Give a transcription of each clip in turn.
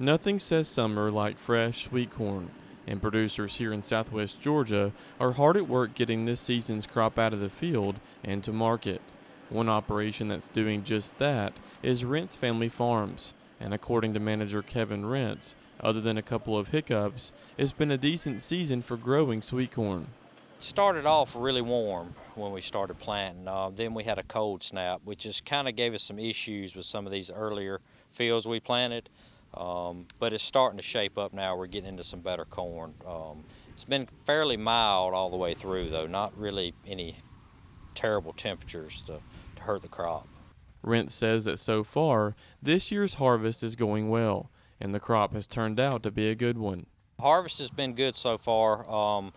Nothing says summer like fresh sweet corn, and producers here in southwest Georgia are hard at work getting this season's crop out of the field and to market. One operation that's doing just that is Rentz Family Farms, and according to manager Kevin Rentz, other than a couple of hiccups, it's been a decent season for growing sweet corn. It started off really warm when we started planting. Then we had a cold snap, which just kind of gave us some issues with some of these earlier fields we planted. But it's starting to shape up now. We're getting into some better corn. It's been fairly mild all the way through, though, not really any terrible temperatures to hurt the crop. Rentz says that so far, this year's harvest is going well, and the crop has turned out to be a good one. Harvest has been good so far.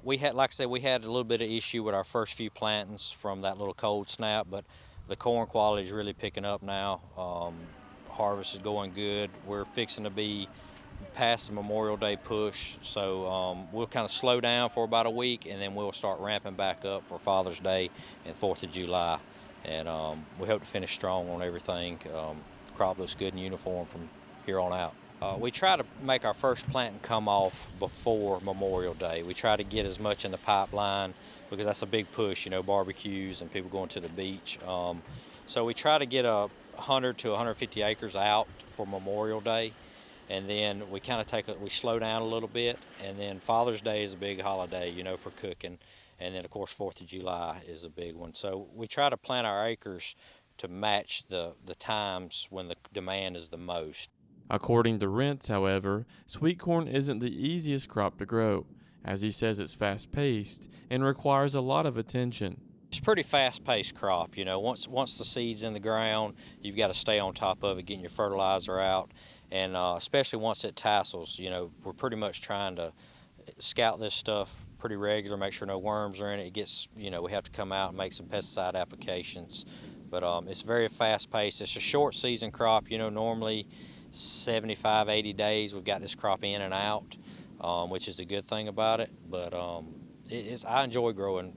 We had, like I said, we had a little bit of issue with our first few plantings from that little cold snap, but the corn quality is really picking up now. Harvest is going good. We're fixing to be past the Memorial Day push, so we'll kind of slow down for about a week, and then we'll start ramping back up for Father's Day and 4th of July. And we hope to finish strong on everything. Crop looks good and uniform from here on out. We try to make our first planting come off before Memorial Day. We try to get as much in the pipeline because that's a big push, barbecues and people going to the beach. So we try to get 100 to 150 acres out for Memorial Day, and then we kind of we slow down a little bit, and then Father's Day is a big holiday, for cooking, and then of course 4th of July is a big one. So we try to plant our acres to match the times when the demand is the most. According to Rentz, however, sweet corn isn't the easiest crop to grow, as he says it's fast-paced and requires a lot of attention. It's a pretty fast-paced crop, Once the seed's in the ground, you've got to stay on top of it, getting your fertilizer out, and especially once it tassels, we're pretty much trying to scout this stuff pretty regular, make sure no worms are in it. It gets, we have to come out and make some pesticide applications, but it's very fast-paced. It's a short season crop, normally 75, 80 days we've got this crop in and out, which is a good thing about it. But I enjoy growing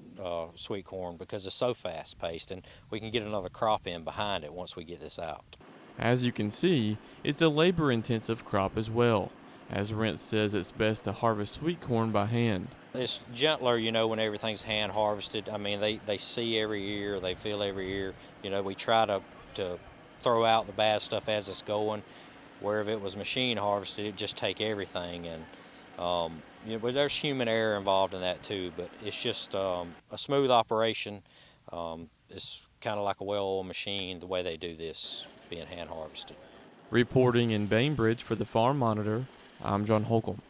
sweet corn because it's so fast-paced, and we can get another crop in behind it once we get this out. As you can see, it's a labor-intensive crop as well. As Rentz says, it's best to harvest sweet corn by hand. It's gentler, when everything's hand harvested. I mean, they see every year, they feel every year. We try to throw out the bad stuff as it's going. Where if it was machine harvested, it'd just take everything, and but there's human error involved in that too. But it's just a smooth operation. It's kind of like a well-oiled machine the way they do this, being hand harvested. Reporting in Bainbridge for the Farm Monitor, I'm John Holcomb.